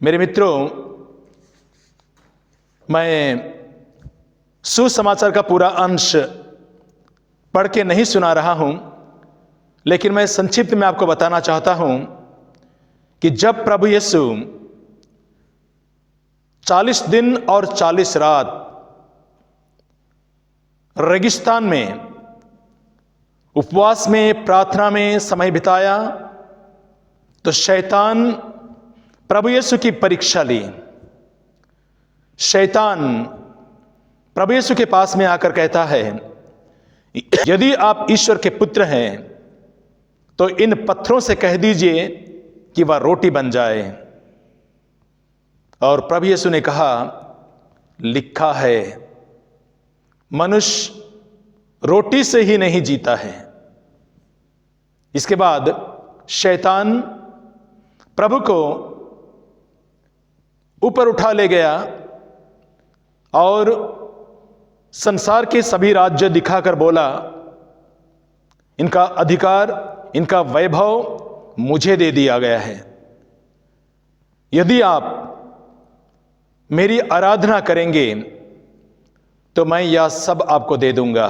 मेरे मित्रों, मैं सुसमाचार का पूरा अंश पढ़ के नहीं सुना रहा हूं, लेकिन मैं संक्षिप्त में आपको बताना चाहता हूं कि जब प्रभु यीशु 40 दिन और 40 रात रेगिस्तान में उपवास में, प्रार्थना में समय बिताया, तो शैतान प्रभु यीशु की परीक्षा ली। शैतान प्रभु यीशु के पास में आकर कहता है, यदि आप ईश्वर के पुत्र हैं तो इन पत्थरों से कह दीजिए कि वह रोटी बन जाए। और प्रभु यीशु ने कहा, लिखा है, मनुष्य रोटी से ही नहीं जीता है। इसके बाद शैतान प्रभु को ऊपर उठा ले गया और संसार के सभी राज्य दिखाकर बोला, इनका अधिकार, इनका वैभव मुझे दे दिया गया है। यदि आप मेरी आराधना करेंगे तो मैं यह सब आपको दे दूंगा।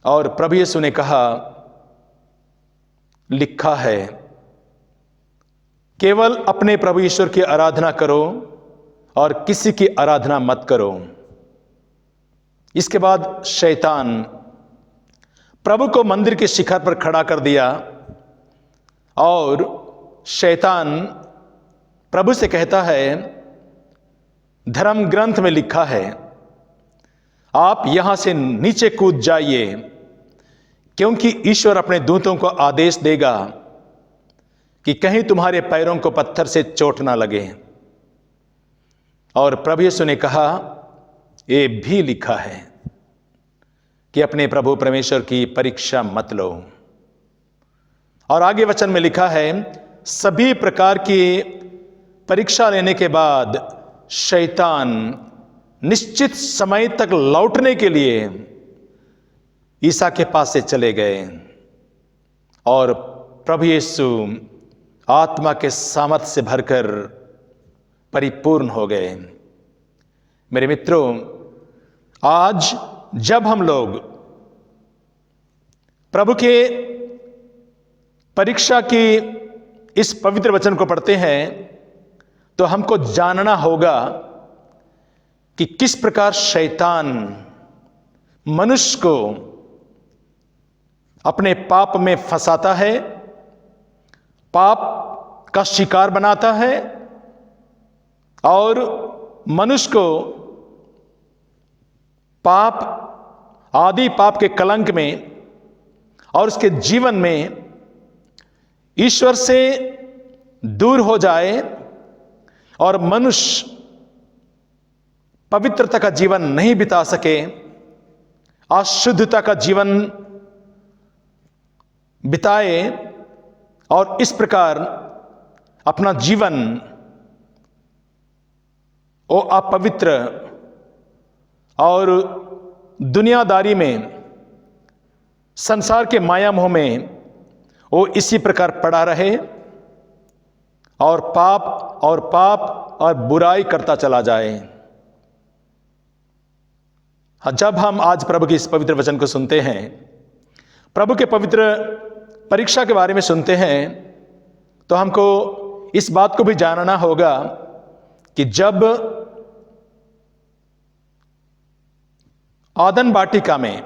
और प्रभु यीशु ने कहा, लिखा है, केवल अपने प्रभु ईश्वर की आराधना करो और किसी की आराधना मत करो। इसके बाद शैतान प्रभु को मंदिर के शिखर पर खड़ा कर दिया और शैतान प्रभु से कहता है, धर्म ग्रंथ में लिखा है, आप यहां से नीचे कूद जाइए, क्योंकि ईश्वर अपने दूतों को आदेश देगा कि कहीं तुम्हारे पैरों को पत्थर से चोट ना लगे। और प्रभु यीशु ने कहा, ये भी लिखा है कि अपने प्रभु परमेश्वर की परीक्षा मत लो। और आगे वचन में लिखा है, सभी प्रकार की परीक्षा लेने के बाद शैतान निश्चित समय तक लौटने के लिए ईसा के पास से चले गए और प्रभु यीशु आत्मा के सामर्थ्य से भरकर परिपूर्ण हो गए। मेरे मित्रों, आज जब हम लोग प्रभु के परीक्षा की इस पवित्र वचन को पढ़ते हैं तो हमको जानना होगा कि किस प्रकार शैतान मनुष्य को अपने पाप में फंसाता है, पाप का शिकार बनाता है और मनुष्य को पाप, आदि पाप के कलंक में और उसके जीवन में ईश्वर से दूर हो जाए और मनुष्य पवित्रता का जीवन नहीं बिता सके, अशुद्धता का जीवन बिताए और इस प्रकार अपना जीवन वो अपवित्र और दुनियादारी में, संसार के माया मोह में वो इसी प्रकार पड़ा रहे और पाप और बुराई करता चला जाए। जब हम आज प्रभु की इस पवित्र वचन को सुनते हैं, प्रभु के पवित्र परीक्षा के बारे में सुनते हैं, तो हमको इस बात को भी जानना होगा कि जब आदम वाटिका में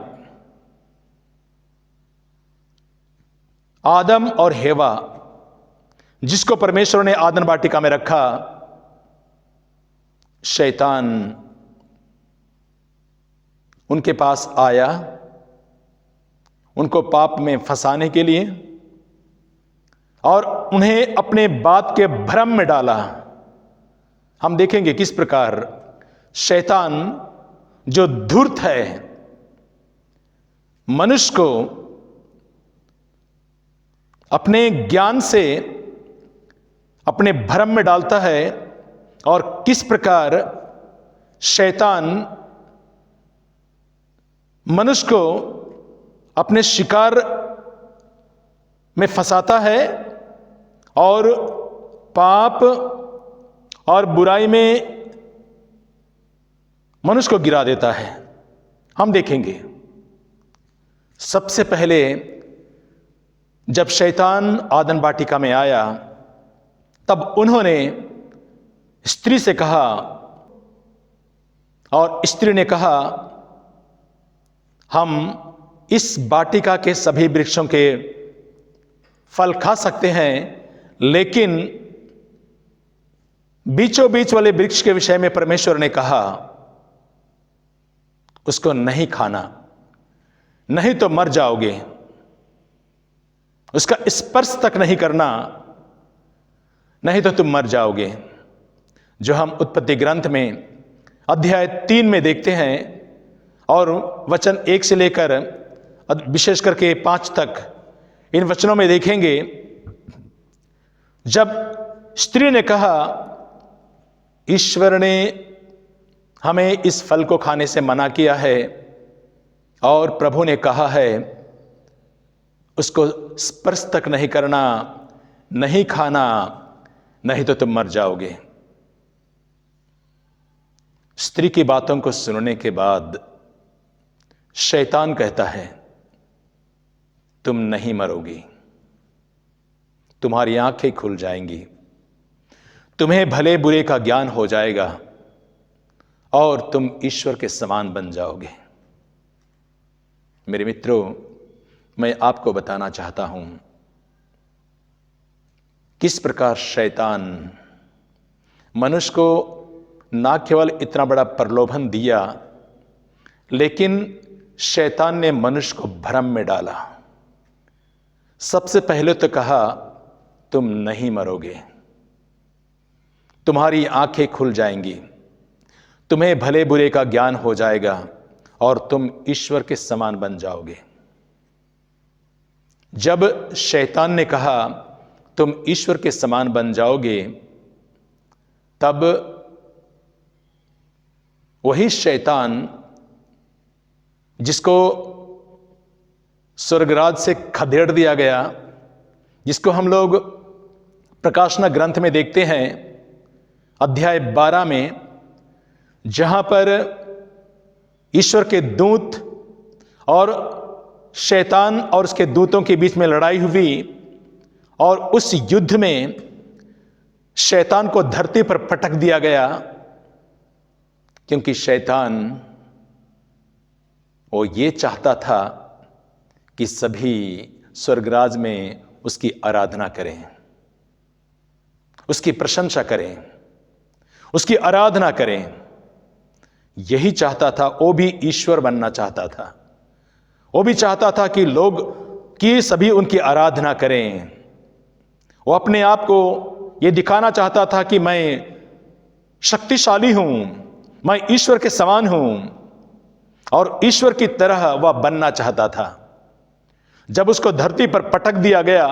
आदम और हेवा, जिसको परमेश्वर ने आदम वाटिका में रखा, शैतान उनके पास आया उनको पाप में फंसाने के लिए और उन्हें अपने बात के भ्रम में डाला। हम देखेंगे किस प्रकार शैतान जो धूर्त है, मनुष्य को अपने ज्ञान से अपने भ्रम में डालता है और किस प्रकार शैतान मनुष्य को अपने शिकार में फंसाता है और पाप और बुराई में मनुष्य को गिरा देता है। हम देखेंगे सबसे पहले जब शैतान आदम वाटिका में आया तब उन्होंने स्त्री से कहा, और स्त्री ने कहा हम इस वाटिका के सभी वृक्षों के फल खा सकते हैं, लेकिन बीचों बीच वाले वृक्ष के विषय में परमेश्वर ने कहा उसको नहीं खाना, नहीं तो मर जाओगे, उसका स्पर्श तक नहीं करना, नहीं तो तुम मर जाओगे। जो हम उत्पत्ति ग्रंथ में अध्याय 3 में देखते हैं और वचन 1 से लेकर विशेष करके 5 तक इन वचनों में देखेंगे। जब स्त्री ने कहा ईश्वर ने हमें इस फल को खाने से मना किया है और प्रभु ने कहा है उसको स्पर्श तक नहीं करना, नहीं खाना, नहीं तो तुम मर जाओगे। स्त्री की बातों को सुनने के बाद शैतान कहता है तुम नहीं मरोगी, तुम्हारी आंखें खुल जाएंगी, तुम्हें भले बुरे का ज्ञान हो जाएगा और तुम ईश्वर के समान बन जाओगे। मेरे मित्रों, मैं आपको बताना चाहता हूं किस प्रकार शैतान मनुष्य को ना केवल इतना बड़ा प्रलोभन दिया, लेकिन शैतान ने मनुष्य को भ्रम में डाला। सबसे पहले तो कहा तुम नहीं मरोगे, तुम्हारी आंखें खुल जाएंगी, तुम्हें भले बुरे का ज्ञान हो जाएगा और तुम ईश्वर के समान बन जाओगे। जब शैतान ने कहा तुम ईश्वर के समान बन जाओगे, तब वही शैतान जिसको स्वर्गराज से खदेड़ दिया गया, जिसको हम लोग प्रकाशना ग्रंथ में देखते हैं अध्याय 12 में, जहां पर ईश्वर के दूत और शैतान और उसके दूतों के बीच में लड़ाई हुई और उस युद्ध में शैतान को धरती पर पटक दिया गया, क्योंकि शैतान वो ये चाहता था कि सभी स्वर्गराज में उसकी आराधना करें, उसकी प्रशंसा करें, उसकी आराधना करें। यही चाहता था, वो भी ईश्वर बनना चाहता था, वो भी चाहता था कि लोग कि सभी उनकी आराधना करें। वो अपने आप को ये दिखाना चाहता था कि मैं शक्तिशाली हूं, मैं ईश्वर के समान हूं, और ईश्वर की तरह वह बनना चाहता था। जब उसको धरती पर पटक दिया गया,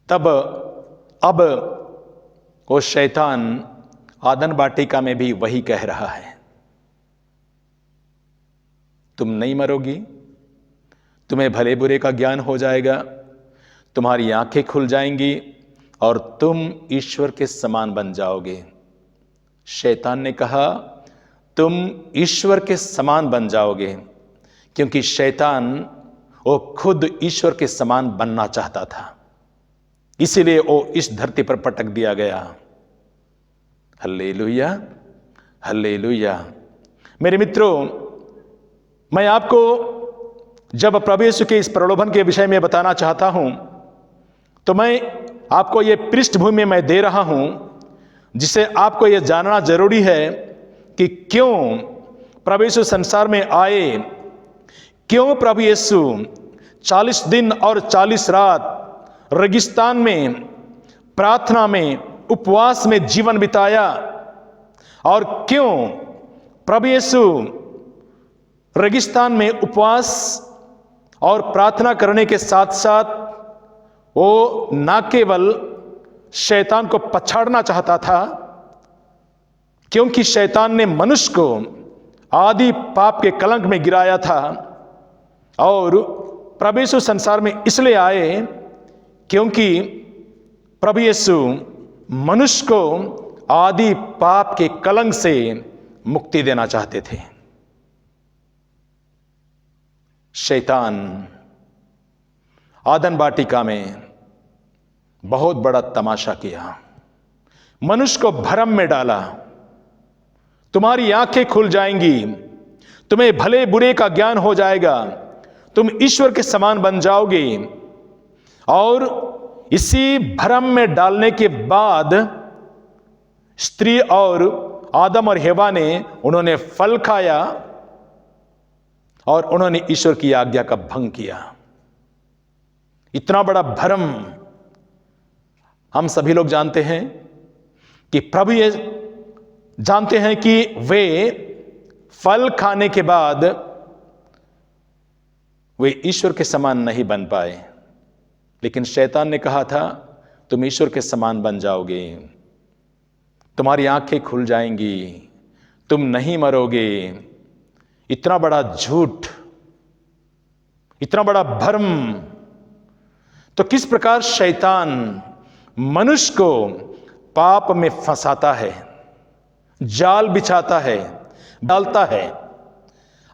तब अब वो शैतान आदन वाटिका में भी वही कह रहा है, तुम नहीं मरोगी, तुम्हें भले बुरे का ज्ञान हो जाएगा, तुम्हारी आंखें खुल जाएंगी और तुम ईश्वर के समान बन जाओगे। शैतान ने कहा तुम ईश्वर के समान बन जाओगे, क्योंकि शैतान वो खुद ईश्वर के समान बनना चाहता था, इसीलिए वो इस धरती पर पटक दिया गया। Hallelujah, hallelujah. मेरे मित्रों, मैं आपको जब प्रभु यीशु के इस प्रलोभन के विषय में बताना चाहता हूं, तो मैं आपको ये पृष्ठभूमि मैं दे रहा हूं, जिसे आपको यह जानना जरूरी है कि क्यों प्रभु यीशु संसार में आए, क्यों प्रभु यीशु 40 दिन और 40 रात रेगिस्तान में प्रार्थना में उपवास में जीवन बिताया, और क्यों प्रभु यीशु रेगिस्तान में उपवास और प्रार्थना करने के साथ साथ वो ना केवल शैतान को पछाड़ना चाहता था, क्योंकि शैतान ने मनुष्य को आदि पाप के कलंक में गिराया था, और प्रभु यीशु संसार में इसलिए आए क्योंकि प्रभु यीशु मनुष्य को आदि पाप के कलंक से मुक्ति देना चाहते थे। शैतान आदन वाटिका में बहुत बड़ा तमाशा किया, मनुष्य को भ्रम में डाला। तुम्हारी आंखें खुल जाएंगी, तुम्हें भले बुरे का ज्ञान हो जाएगा, तुम ईश्वर के समान बन जाओगे। और इसी भ्रम में डालने के बाद स्त्री और आदम और हेवा ने उन्होंने फल खाया और उन्होंने ईश्वर की आज्ञा का भंग किया। इतना बड़ा भ्रम। हम सभी लोग जानते हैं कि प्रभु ये जानते हैं कि वे फल खाने के बाद वे ईश्वर के समान नहीं बन पाए, लेकिन शैतान ने कहा था तुम ईश्वर के समान बन जाओगे, तुम्हारी आंखें खुल जाएंगी, तुम नहीं मरोगे। इतना बड़ा झूठ, इतना बड़ा भ्रम। तो किस प्रकार शैतान मनुष्य को पाप में फंसाता है, जाल बिछाता है, डालता है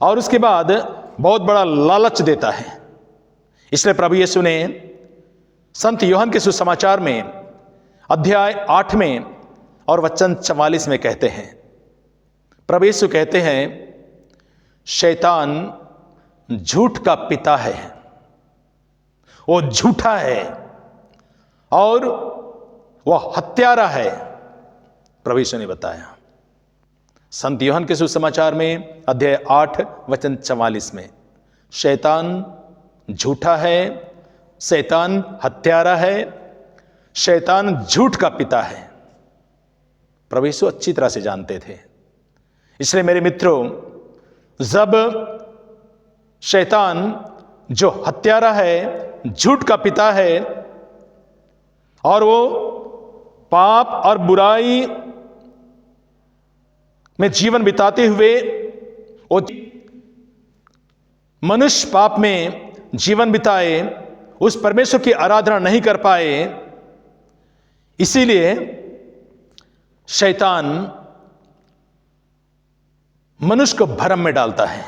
और उसके बाद बहुत बड़ा लालच देता है। इसलिए प्रभु यीशु ने संत यूहन्ना के सुसमाचार में अध्याय 8 में और वचन 44 में कहते हैं, प्रभु यीशु कहते हैं शैतान झूठ का पिता है, वो झूठा है और वह हत्यारा है। प्रभु यीशु ने बताया संत यूहन्ना के सुसमाचार में अध्याय 8 वचन 44 में, शैतान झूठा है, शैतान हत्यारा है, शैतान झूठ का पिता है। प्रभु यीशु अच्छी तरह से जानते थे। इसलिए मेरे मित्रों, जब शैतान जो हत्यारा है, झूठ का पिता है और वो पाप और बुराई में जीवन बिताते हुए वो मनुष्य पाप में जीवन बिताए, उस परमेश्वर की आराधना नहीं कर पाए, इसीलिए शैतान मनुष्य को भ्रम में डालता है।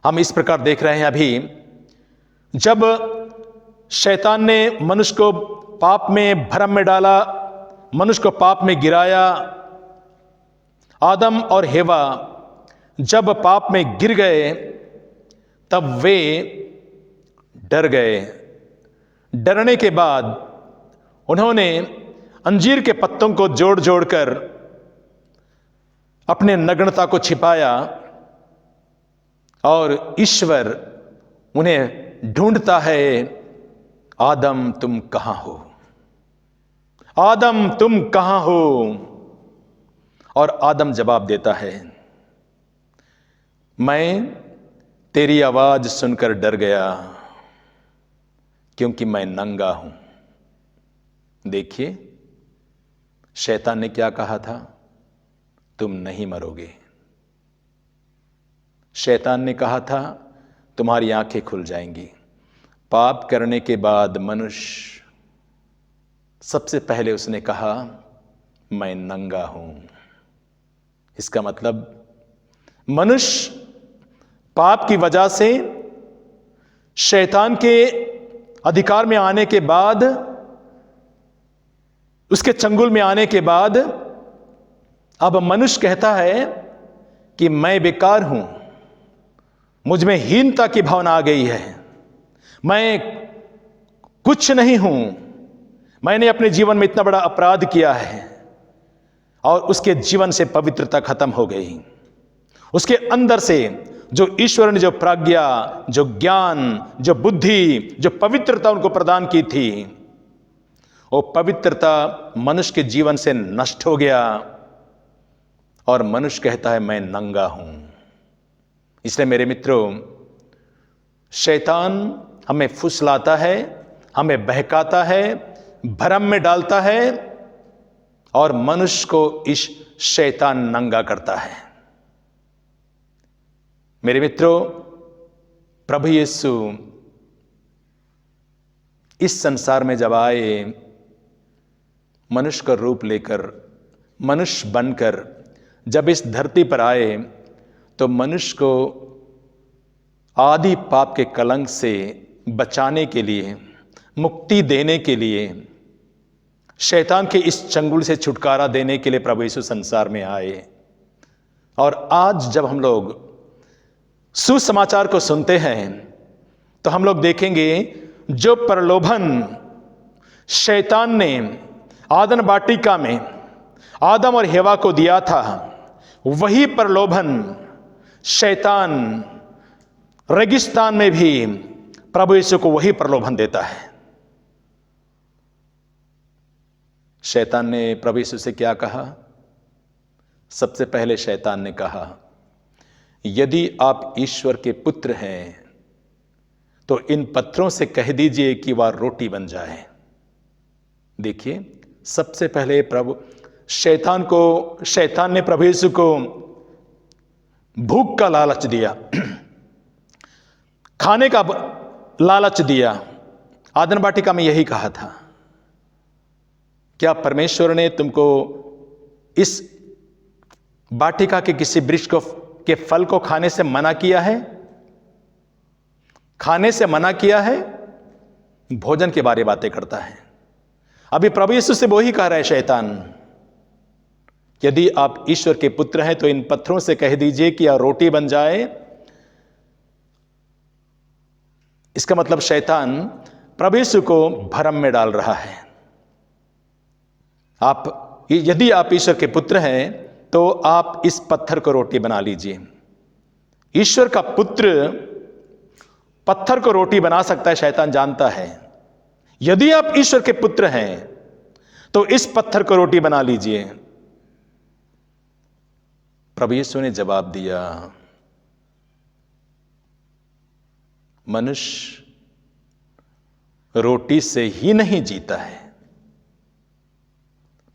हम इस प्रकार देख रहे हैं अभी, जब शैतान ने मनुष्य को पाप में भ्रम में डाला, मनुष्य को पाप में गिराया, आदम और हेवा जब पाप में गिर गए तब वे डर गए। डरने के बाद उन्होंने अंजीर के पत्तों को जोड़ जोड़कर अपने नग्नता को छिपाया और ईश्वर उन्हें ढूंढता है, आदम तुम कहां हो, आदम तुम कहां हो। और आदम जवाब देता है, मैं तेरी आवाज सुनकर डर गया क्योंकि मैं नंगा हूं। देखिए शैतान ने क्या कहा था, तुम नहीं मरोगे। शैतान ने कहा था तुम्हारी आंखें खुल जाएंगी। पाप करने के बाद मनुष्य सबसे पहले उसने कहा मैं नंगा हूं। इसका मतलब मनुष्य पाप की वजह से शैतान के अधिकार में आने के बाद, उसके चंगुल में आने के बाद अब मनुष्य कहता है कि मैं बेकार हूं, मुझ में हीनता की भावना आ गई है, मैं कुछ नहीं हूं, मैंने अपने जीवन में इतना बड़ा अपराध किया है। और उसके जीवन से पवित्रता खत्म हो गई। उसके अंदर से जो ईश्वर ने जो प्राज्ञा, जो ज्ञान, जो बुद्धि, जो पवित्रता उनको प्रदान की थी, वो पवित्रता मनुष्य के जीवन से नष्ट हो गया और मनुष्य कहता है मैं नंगा हूं। इसलिए मेरे मित्रों, शैतान हमें फुसलाता है, हमें बहकाता है, भ्रम में डालता है और मनुष्य को इस शैतान नंगा करता है। मेरे मित्रों, प्रभु यीशु इस संसार में जब आए मनुष्य का रूप लेकर, मनुष्य बनकर जब इस धरती पर आए तो मनुष्य को आदि पाप के कलंक से बचाने के लिए, मुक्ति देने के लिए, शैतान के इस चंगुल से छुटकारा देने के लिए प्रभु यीशु संसार में आए। और आज जब हम लोग सुसमाचार को सुनते हैं तो हम लोग देखेंगे जो प्रलोभन शैतान ने आदम वाटिका में आदम और हेवा को दिया था, वही प्रलोभन शैतान रेगिस्तान में भी प्रभु यीशु को वही प्रलोभन देता है। शैतान ने प्रभु यीशु से क्या कहा? सबसे पहले शैतान ने कहा, यदि आप ईश्वर के पुत्र हैं तो इन पत्थरों से कह दीजिए कि वह रोटी बन जाए। देखिए, सबसे पहले शैतान ने प्रभु यीशु को भूख का लालच दिया, खाने का लालच दिया। आदम वाटिका में यही कहा था, क्या परमेश्वर ने तुमको इस वाटिका के किसी वृक्ष के फल को खाने से मना किया है? खाने से मना किया है? भोजन के बारे बातें करता है। अभी प्रभु यीशु से वही कह रहा है शैतान, यदि आप ईश्वर के पुत्र हैं तो इन पत्थरों से कह दीजिए कि यह रोटी बन जाए। इसका मतलब शैतान प्रभु यीशु को भ्रम में डाल रहा है। यदि आप ईश्वर के पुत्र हैं तो आप इस पत्थर को रोटी बना लीजिए। ईश्वर का पुत्र पत्थर को रोटी बना सकता है, शैतान जानता है। यदि आप ईश्वर के पुत्र हैं तो इस पत्थर को रोटी बना लीजिए। प्रभु यीशु ने जवाब दिया, मनुष्य रोटी से ही नहीं जीता है।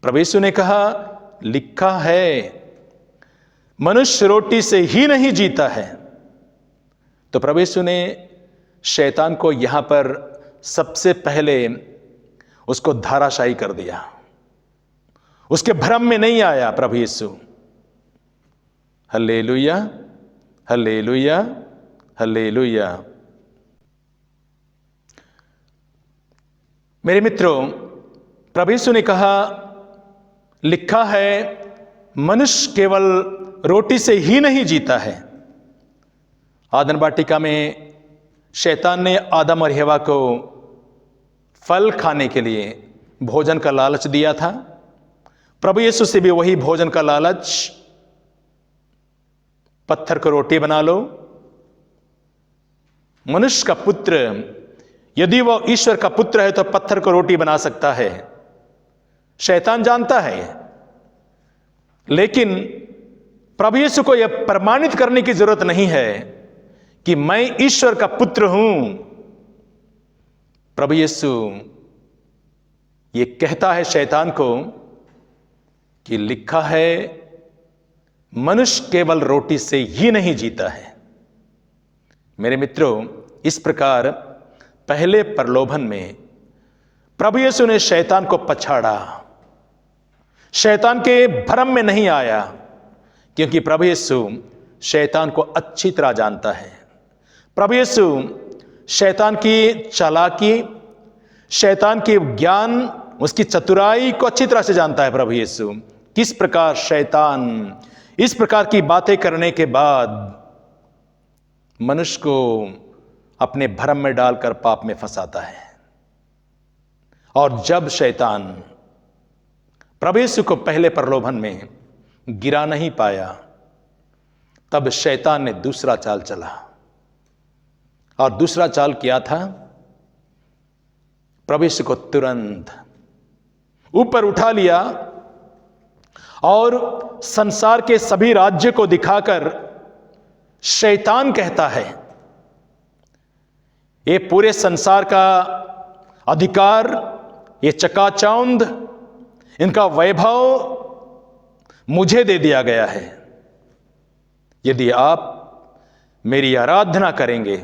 प्रभु यीशु ने कहा, लिखा है मनुष्य रोटी से ही नहीं जीता है। तो प्रभु यीशु ने शैतान को यहां पर सबसे पहले उसको धाराशायी कर दिया। उसके भ्रम में नहीं आया प्रभु यीशु। Hallelujah, hallelujah, hallelujah. मेरे मित्रों, प्रभु यीशु ने कहा, लिखा है मनुष्य केवल रोटी से ही नहीं जीता है। आदम वाटिका में शैतान ने आदम और हेवा को फल खाने के लिए भोजन का लालच दिया था। प्रभु यीशु से भी वही भोजन का लालच, पत्थर को रोटी बना लो। मनुष्य का पुत्र यदि वह ईश्वर का पुत्र है तो पत्थर को रोटी बना सकता है, शैतान जानता है। लेकिन प्रभु यीशु को यह प्रमाणित करने की जरूरत नहीं है कि मैं ईश्वर का पुत्र हूं। प्रभु यीशु ये कहता है शैतान को कि लिखा है मनुष्य केवल रोटी से ही नहीं जीता है। मेरे मित्रों, इस प्रकार पहले प्रलोभन में प्रभु यीशु ने शैतान को पछाड़ा, शैतान के भ्रम में नहीं आया, क्योंकि प्रभु यीशु शैतान को अच्छी तरह जानता है। प्रभु यीशु शैतान की चालाकी, शैतान के ज्ञान, उसकी चतुराई को अच्छी तरह से जानता है। प्रभु यीशु किस प्रकार शैतान इस प्रकार की बातें करने के बाद मनुष्य को अपने भ्रम में डालकर पाप में फंसाता है। और जब शैतान प्रभु यीशु को पहले प्रलोभन में गिरा नहीं पाया, तब शैतान ने दूसरा चाल चला। और दूसरा चाल क्या था? प्रभु यीशु को तुरंत ऊपर उठा लिया और संसार के सभी राज्य को दिखाकर शैतान कहता है, ये पूरे संसार का अधिकार, ये चकाचौंध, इनका वैभव मुझे दे दिया गया है। यदि आप मेरी आराधना करेंगे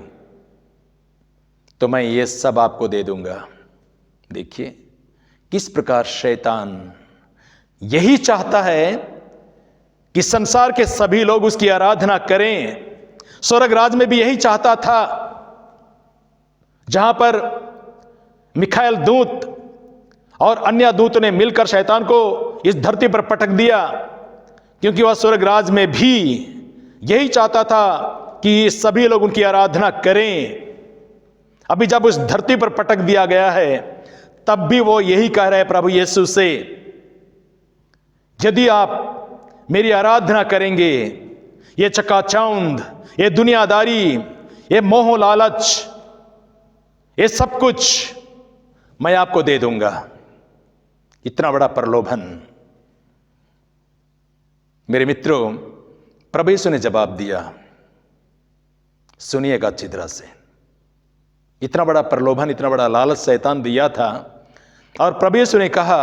तो मैं ये सब आपको दे दूंगा। देखिए किस प्रकार शैतान यही चाहता है कि संसार के सभी लोग उसकी आराधना करें। स्वर्ग राज में भी यही चाहता था, जहां पर मिखाएल दूत और अन्य दूतों ने मिलकर शैतान को इस धरती पर पटक दिया, क्योंकि वह स्वर्ग राज में भी यही चाहता था कि सभी लोग उनकी आराधना करें। अभी जब उस धरती पर पटक दिया गया है, तब भी वो यही कह रहे हैं प्रभु यीशु से, यदि आप मेरी आराधना करेंगे, ये चकाचौंध, ये दुनियादारी, ये मोह लालच, ये सब कुछ मैं आपको दे दूंगा। इतना बड़ा प्रलोभन। मेरे मित्रों, प्रभु यीशु ने जवाब दिया, सुनिएगा अच्छी तरह से। इतना बड़ा प्रलोभन, इतना बड़ा लालच शैतान दिया था, और प्रभु यीशु ने कहा,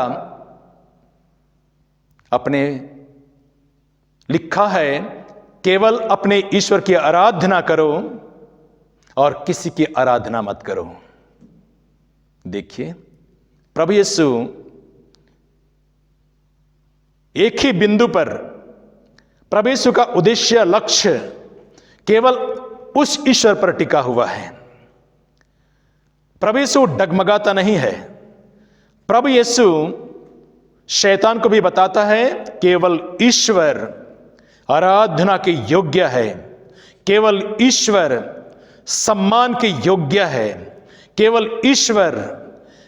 अपने लिखा है केवल अपने ईश्वर की आराधना करो और किसी की आराधना मत करो। देखिए, प्रभु यीशु एक ही बिंदु पर, प्रभु यीशु का उद्देश्य, लक्ष्य केवल उस ईश्वर पर टिका हुआ है। प्रभु यीशु डगमगाता नहीं है। प्रभु यीशु शैतान को भी बताता है, केवल ईश्वर आराधना के योग्य है, केवल ईश्वर सम्मान के योग्य है, केवल ईश्वर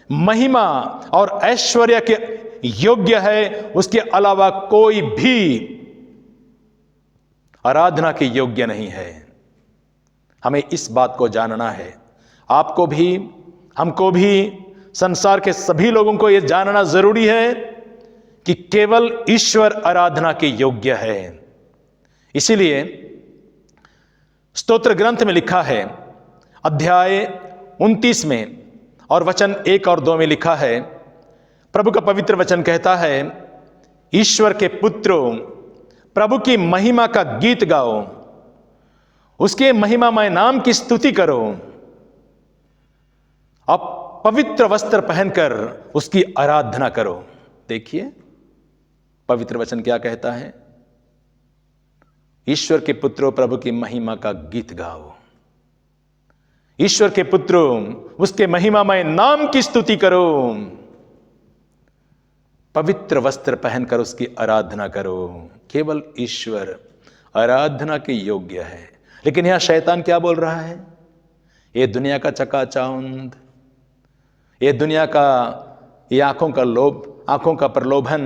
महिमा और ऐश्वर्य के योग्य है, उसके अलावा कोई भी आराधना के योग्य नहीं है। हमें इस बात को जानना है, आपको भी, हमको भी, संसार के सभी लोगों को यह जानना जरूरी है कि केवल ईश्वर आराधना के योग्य है। इसीलिए स्तोत्र ग्रंथ में लिखा है, अध्याय 29 में और वचन 1 और 2 में लिखा है, प्रभु का पवित्र वचन कहता है, ईश्वर के पुत्रों, प्रभु की महिमा का गीत गाओ, उसके महिमामय नाम की स्तुति करो, अब पवित्र वस्त्र पहनकर उसकी आराधना करो। देखिए पवित्र वचन क्या कहता है, ईश्वर के पुत्रों, प्रभु की महिमा का गीत गाओ, ईश्वर के पुत्रों, उसके महिमामय नाम की स्तुति करो, पवित्र वस्त्र पहनकर उसकी आराधना करो। केवल ईश्वर आराधना के योग्य है। लेकिन यहां शैतान क्या बोल रहा है, ये दुनिया का चकाचौंध, ये दुनिया का, ये आंखों का लोभ, आंखों का प्रलोभन,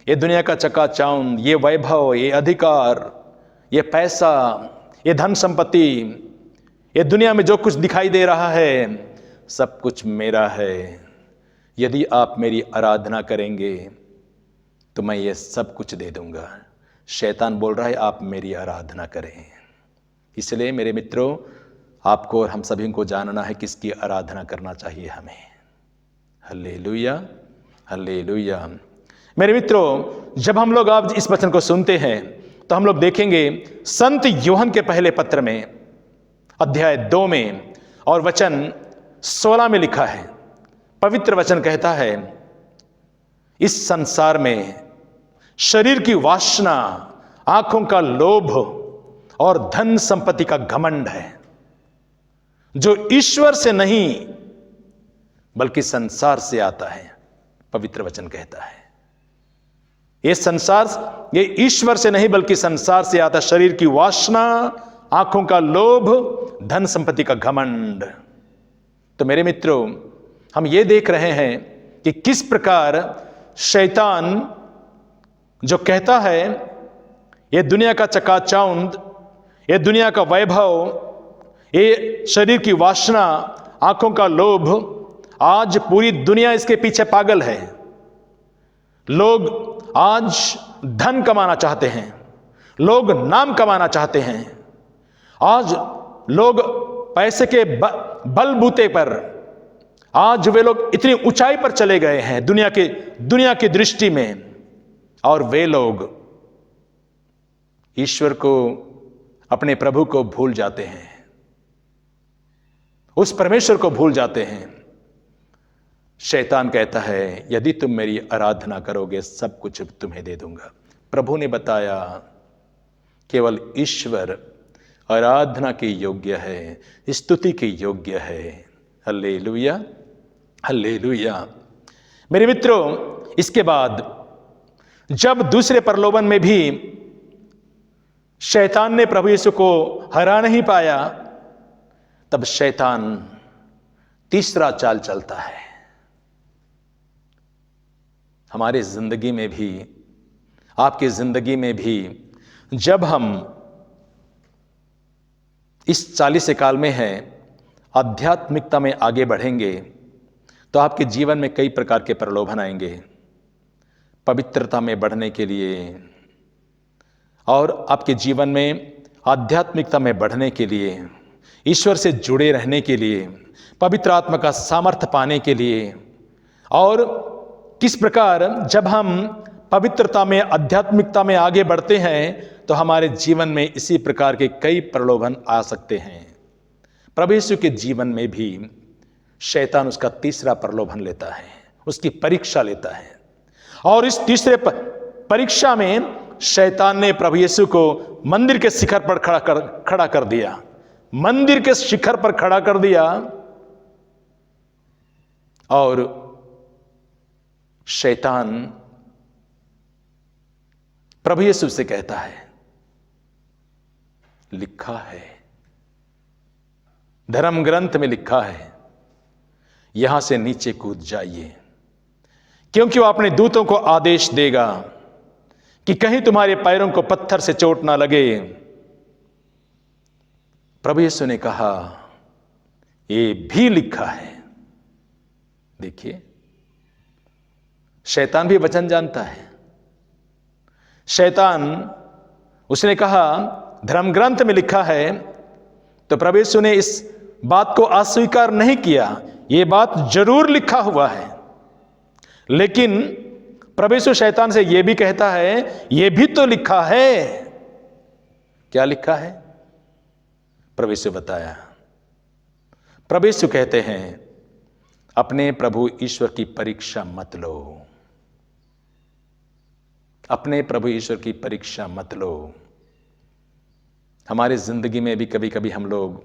ये दुनिया का चकाचौंध, ये वैभव, ये अधिकार, ये पैसा, ये धन संपत्ति, ये दुनिया में जो कुछ दिखाई दे रहा है, सब कुछ मेरा है। यदि आप मेरी आराधना करेंगे तो मैं ये सब कुछ दे दूंगा। शैतान बोल रहा है आप मेरी आराधना करें। इसलिए मेरे मित्रों, आपको और हम सभी को जानना है किसकी आराधना करना चाहिए हमें। Hallelujah, hallelujah. मेरे मित्रों, जब हम लोग आज इस वचन को सुनते हैं तो हम लोग देखेंगे संत यूहन्ना के पहले पत्र में अध्याय 2 में और वचन 16 में लिखा है, पवित्र वचन कहता है, इस संसार में शरीर की वासना, आंखों का लोभ और धन संपत्ति का घमंड है, जो ईश्वर से नहीं बल्कि संसार से आता है। पवित्र वचन कहता है ये संसार, ये ईश्वर से नहीं बल्कि संसार से आता। शरीर की वासना, आंखों का लोभ, धन संपत्ति का घमंड। तो मेरे मित्रों, हम ये देख रहे हैं कि किस प्रकार शैतान जो कहता है ये दुनिया का चकाचौंध, ये दुनिया का वैभव, ये शरीर की वासना, आंखों का लोभ, आज पूरी दुनिया इसके पीछे पागल है। लोग आज धन कमाना चाहते हैं, लोग नाम कमाना चाहते हैं, आज लोग पैसे के बलबूते पर आज वे लोग इतनी ऊंचाई पर चले गए हैं दुनिया की दृष्टि में, और वे लोग ईश्वर को, अपने प्रभु को भूल जाते हैं, उस परमेश्वर को भूल जाते हैं। शैतान कहता है यदि तुम मेरी आराधना करोगे सब कुछ तुम्हें दे दूंगा। प्रभु ने बताया केवल ईश्वर आराधना के योग्य है, स्तुति के योग्य है। Hallelujah, hallelujah. मेरे मित्रों, इसके बाद जब दूसरे प्रलोभन में भी शैतान ने प्रभु यीशु को हरा नहीं पाया, तब शैतान तीसरा चाल चलता है। हमारी जिंदगी में भी, आपकी जिंदगी में भी जब हम इस 40 काल में हैं, आध्यात्मिकता में आगे बढ़ेंगे, तो आपके जीवन में कई प्रकार के प्रलोभन आएंगे पवित्रता में बढ़ने के लिए, और आपके जीवन में आध्यात्मिकता में बढ़ने के लिए, ईश्वर से जुड़े रहने के लिए, पवित्र आत्मा का सामर्थ्य पाने के लिए। और किस प्रकार जब हम पवित्रता में, आध्यात्मिकता में आगे बढ़ते हैं, तो हमारे जीवन में इसी प्रकार के कई प्रलोभन आ सकते हैं। प्रभु यीशु के जीवन में भी शैतान उसका तीसरा प्रलोभन लेता है, उसकी परीक्षा लेता है। और इस तीसरे परीक्षा में शैतान ने प्रभु यीशु को मंदिर के शिखर पर खड़ा कर दिया, मंदिर के शिखर पर खड़ा कर दिया। और शैतान प्रभु यीशु से कहता है, लिखा है, धर्म ग्रंथ में लिखा है, यहां से नीचे कूद जाइए, क्योंकि वो अपने दूतों को आदेश देगा कि कहीं तुम्हारे पैरों को पत्थर से चोट ना लगे। प्रभु यीशु ने कहा, ये भी लिखा है। देखिए, शैतान भी वचन जानता है। शैतान, उसने कहा धर्म ग्रंथ में लिखा है, तो प्रभु यीशु ने इस बात को अस्वीकार नहीं किया, यह बात जरूर लिखा हुआ है। लेकिन प्रभु यीशु शैतान से यह भी कहता है, यह भी तो लिखा है। क्या लिखा है? प्रभु यीशु बताया। प्रभु यीशु कहते हैं, अपने प्रभु ईश्वर की परीक्षा मत लो, अपने प्रभु ईश्वर की परीक्षा मत लो। हमारी जिंदगी में भी कभी कभी हम लोग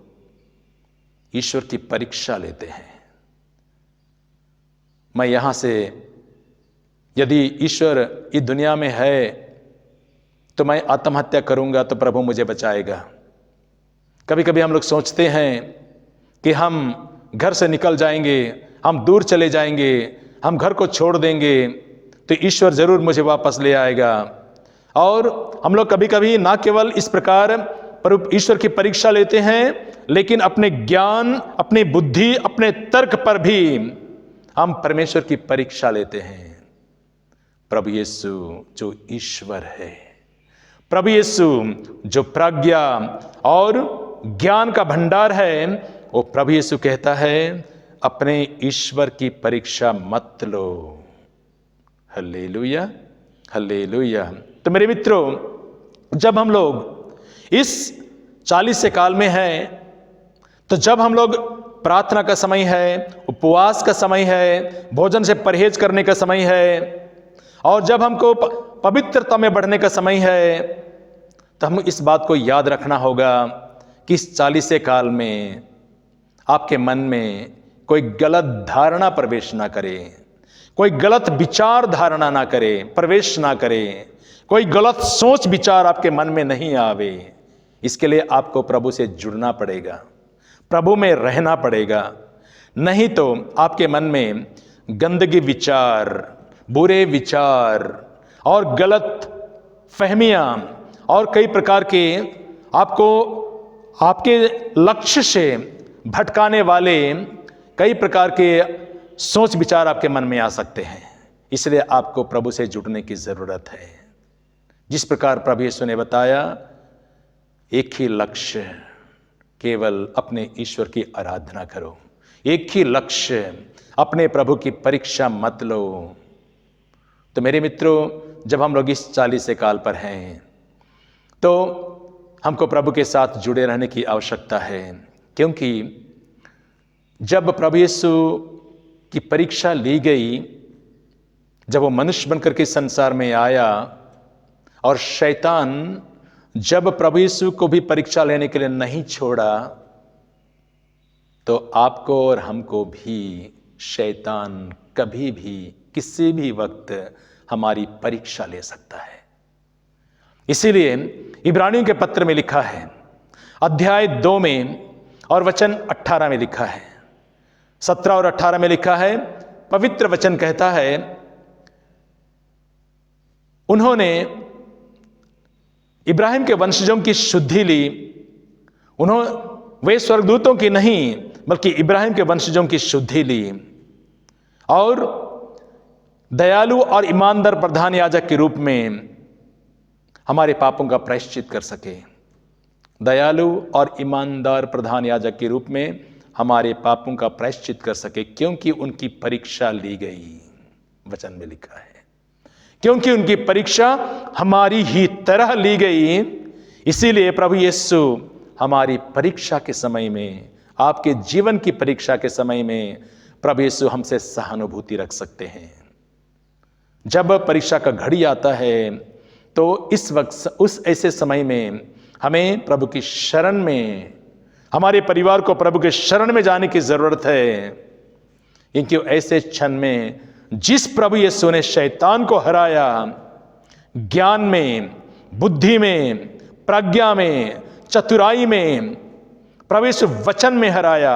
ईश्वर की परीक्षा लेते हैं। मैं यहां से, यदि ईश्वर इस दुनिया में है तो मैं आत्महत्या करूंगा तो प्रभु मुझे बचाएगा। कभी कभी हम लोग सोचते हैं कि हम घर से निकल जाएंगे, हम दूर चले जाएंगे, हम घर को छोड़ देंगे तो ईश्वर जरूर मुझे वापस ले आएगा। और हम लोग कभी कभी ना केवल इस प्रकार प्रभु ईश्वर की परीक्षा लेते हैं, लेकिन अपने ज्ञान, अपनी बुद्धि, अपने तर्क पर भी हम परमेश्वर की परीक्षा लेते हैं। प्रभु यीशु जो ईश्वर है, प्रभु यीशु जो प्रज्ञा और ज्ञान का भंडार है, वो प्रभु यीशु कहता है, अपने ईश्वर की परीक्षा मत लो। Hallelujah, hallelujah. तो मेरे मित्रों, जब हम लोग इस 40 काल में हैं, तो जब हम लोग प्रार्थना का समय है, उपवास का समय है, भोजन से परहेज करने का समय है, और जब हमको पवित्रता में बढ़ने का समय है, तो हम इस बात को याद रखना होगा कि इस 40 काल में आपके मन में कोई गलत धारणा प्रवेश ना करे, कोई गलत विचार धारणा ना करे, प्रवेश ना करे, कोई गलत सोच विचार आपके मन में नहीं आवे। इसके लिए आपको प्रभु से जुड़ना पड़ेगा, प्रभु में रहना पड़ेगा। नहीं तो आपके मन में गंदगी विचार, बुरे विचार और गलत फहमियां और कई प्रकार के आपको आपके लक्ष्य से भटकाने वाले कई प्रकार के सोच विचार आपके मन में आ सकते हैं। इसलिए आपको प्रभु से जुड़ने की जरूरत है। जिस प्रकार प्रभु यीशु ने बताया, एक ही लक्ष्य, केवल अपने ईश्वर की आराधना करो। एक ही लक्ष्य, अपने प्रभु की परीक्षा मत लो। तो मेरे मित्रों, जब हम लोग इस 40 काल पर हैं, तो हमको प्रभु के साथ जुड़े रहने की आवश्यकता है। क्योंकि जब प्रभु यीशु की परीक्षा ली गई जब वो मनुष्य बनकर के संसार में आया, और शैतान जब प्रभु यीशु को भी परीक्षा लेने के लिए नहीं छोड़ा, तो आपको और हमको भी शैतान कभी भी किसी भी वक्त हमारी परीक्षा ले सकता है। इसीलिए इब्रानियों के पत्र में लिखा है, अध्याय 2 में और वचन 18 में लिखा है, 17 और 18 में लिखा है, पवित्र वचन कहता है, उन्होंने इब्राहिम के वंशजों की शुद्धि ली। वे स्वर्गदूतों की नहीं बल्कि इब्राहिम के वंशजों की शुद्धि ली, और दयालु और ईमानदार प्रधान याजक के रूप में हमारे पापों का प्रायश्चित कर सके। दयालु और ईमानदार प्रधान याजक के रूप में हमारे पापों का प्रायश्चित कर सके, क्योंकि उनकी परीक्षा ली गई। वचन में लिखा है, क्योंकि उनकी परीक्षा हमारी ही तरह ली गई। इसीलिए प्रभु यीशु हमारी परीक्षा के समय में, आपके जीवन की परीक्षा के समय में प्रभु यीशु हमसे सहानुभूति रख सकते हैं। जब परीक्षा का घड़ी आता है तो इस वक्त, उस ऐसे समय में हमें प्रभु की शरण में, हमारे परिवार को प्रभु के शरण में जाने की जरूरत है, क्योंकि ऐसे क्षण में जिस प्रभु यीशु ने शैतान को हराया, ज्ञान में, बुद्धि में, प्रज्ञा में, चतुराई में, प्रभु यीशु वचन में हराया,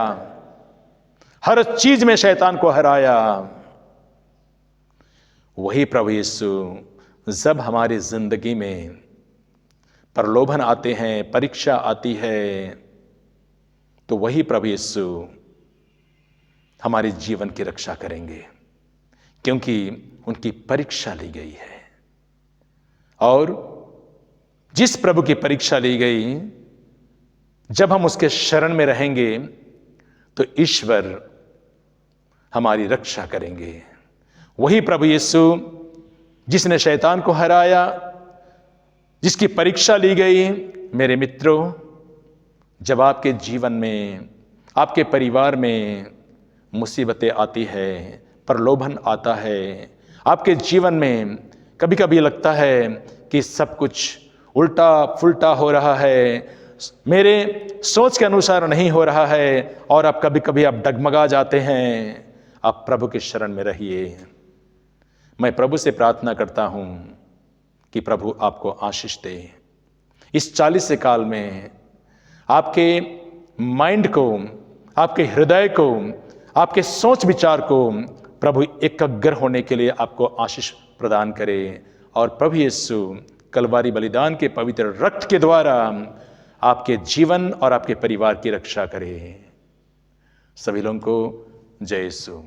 हर चीज में शैतान को हराया, वही प्रभु यीशु जब हमारी जिंदगी में प्रलोभन आते हैं, परीक्षा आती है, तो वही प्रभु यीशु हमारे जीवन की रक्षा करेंगे, क्योंकि उनकी परीक्षा ली गई है। और जिस प्रभु की परीक्षा ली गई, जब हम उसके शरण में रहेंगे तो ईश्वर हमारी रक्षा करेंगे। वही प्रभु यीशु जिसने शैतान को हराया, जिसकी परीक्षा ली गई। मेरे मित्रों, जब आपके जीवन में, आपके परिवार में मुसीबतें आती है, प्रलोभन आता है, आपके जीवन में कभी कभी लगता है कि सब कुछ उल्टा फुल्टा हो रहा है, मेरे सोच के अनुसार नहीं हो रहा है, और आप कभी कभी आप डगमगा जाते हैं, आप प्रभु के शरण में रहिए। मैं प्रभु से प्रार्थना करता हूं कि प्रभु आपको आशीष दे। इस 40 काल में आपके माइंड को, आपके हृदय को, आपके सोच विचार को प्रभु एकाग्र होने के लिए आपको आशीष प्रदान करे, और प्रभु यीशु कलवारी बलिदान के पवित्र रक्त के द्वारा आपके जीवन और आपके परिवार की रक्षा करे। सभी लोगों को जय यीशु।